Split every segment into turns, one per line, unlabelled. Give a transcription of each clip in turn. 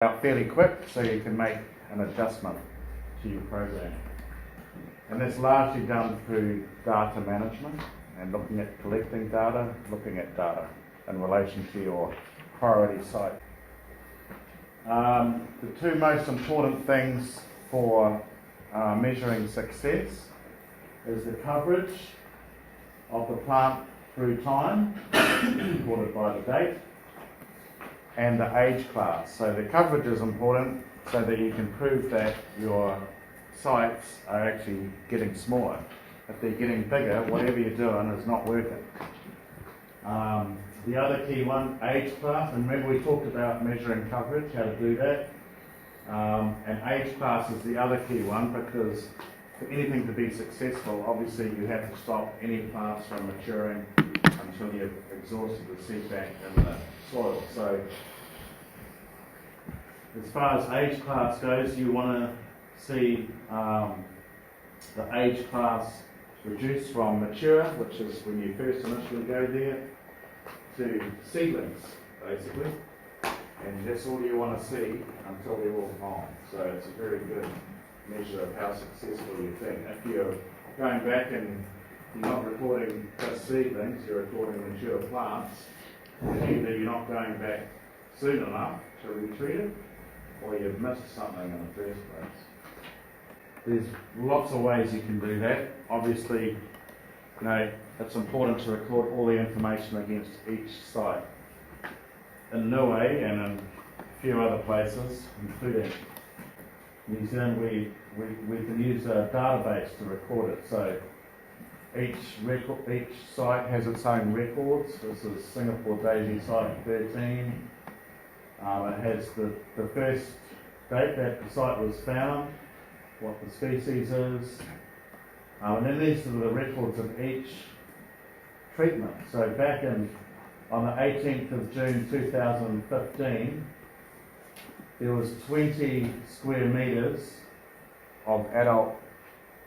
out fairly quick, so you can make an adjustment to your program. And that's largely done through data management and looking at collecting data, looking at data in relation to your priority site. The two most important things for measuring success is the coverage of the plant through time, recorded by the date, and the age class. So the coverage is important so that you can prove that your sites are actually getting smaller. If they're getting bigger, whatever you're doing is not working. The other key one, age class, and remember we talked about measuring coverage, how to do that. And age class is the other key one, because for anything to be successful, obviously you have to stop any plants from maturing until you've exhausted the seed bank in the soil. So as far as age class goes, you want to see the age class reduce from mature, which is when you first initially go there, to seedlings, basically. And that's all you want to see until they're all gone. So it's a very good measure of how successful you've been. If you're going back and you're not recording just seedlings, you're recording mature plants, either you're not going back soon enough to retreat it, or you've missed something in the first place. There's lots of ways you can do that. Obviously, it's important to record all the information against each site. In Niue and in a few other places, including New Zealand, we can use a database to record it. So each site has its own records. This is Singapore Daisy Site 13. It has the first date that the site was found, what the species is, and then these are the records of each treatment. So back on the 18th of June 2015, there was 20 square metres of adult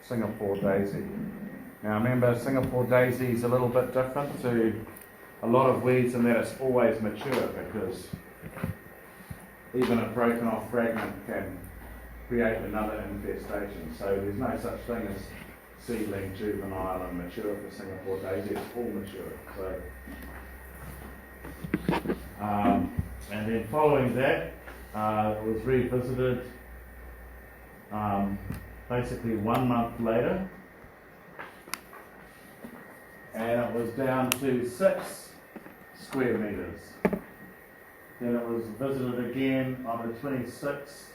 Singapore daisy. Now remember, Singapore daisy is a little bit different to a lot of weeds in that it's always mature, because even a broken off fragment can create another infestation. So there's no such thing as seedling, juvenile and mature for Singapore daisy, it's all mature. And then following that, it was revisited basically 1 month later, and it was down to 6 square metres. Then it was visited again on the 26th,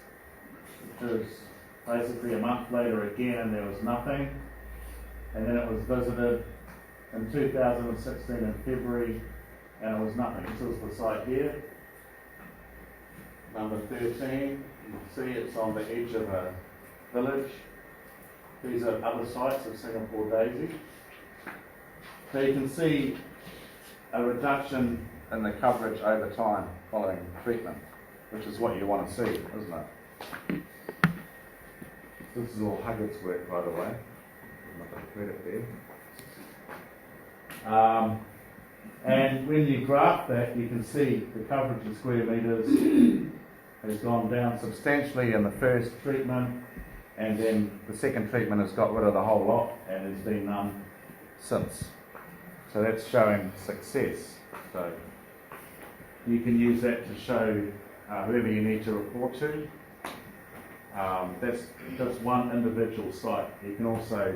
which is basically a month later again, and there was nothing. And then it was visited in 2016 in February, and it was nothing. This is the site here, number 13. You can see it's on the edge of a village. These are other sites of Singapore daisy. So you can see a reduction in the coverage over time following treatment, which is what you want to see, isn't it? This is all Huggard's work, by the way. I'm not going to credit there. And when you graph that, you can see the coverage in square metres has gone down substantially in the first treatment, and then the second treatment has got rid of the whole lot, and there's been none since. So that's showing success. So you can use that to show whoever you need to report to. That's just one individual site. You can also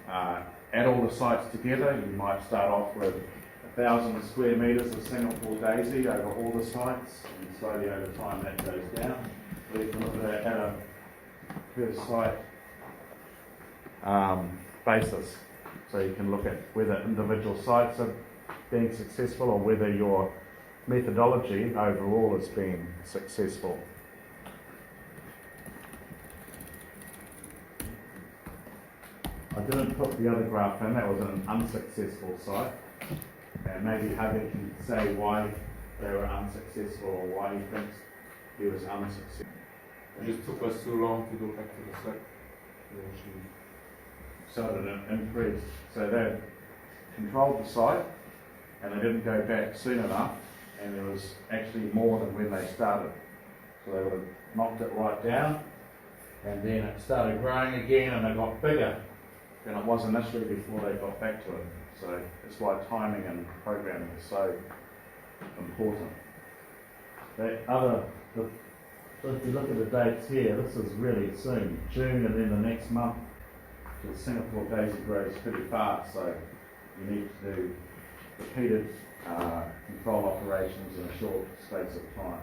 add all the sites together. You might start off with 1,000 square metres of Singapore daisy over all the sites, and slowly over time that goes down. So you can look at that at a per site basis. So you can look at whether individual sites are being successful or whether your methodology overall has been successful. I didn't put the other graph in, that was an unsuccessful site. And maybe Huggard can say why they were unsuccessful or why he thinks he was unsuccessful.
It just took us too long to go back to the site.
So it increased. So they controlled the site and they didn't go back soon enough, and there was actually more than when they started. So they would have knocked it right down, and then it started growing again, and it got bigger than it was initially before they got back to it. So that's why timing and programming is so important. If you look at the dates here, this is really soon, June, and then the next month, because Singapore daisy grows pretty fast, so you need to do repeated control operations in a short space of time.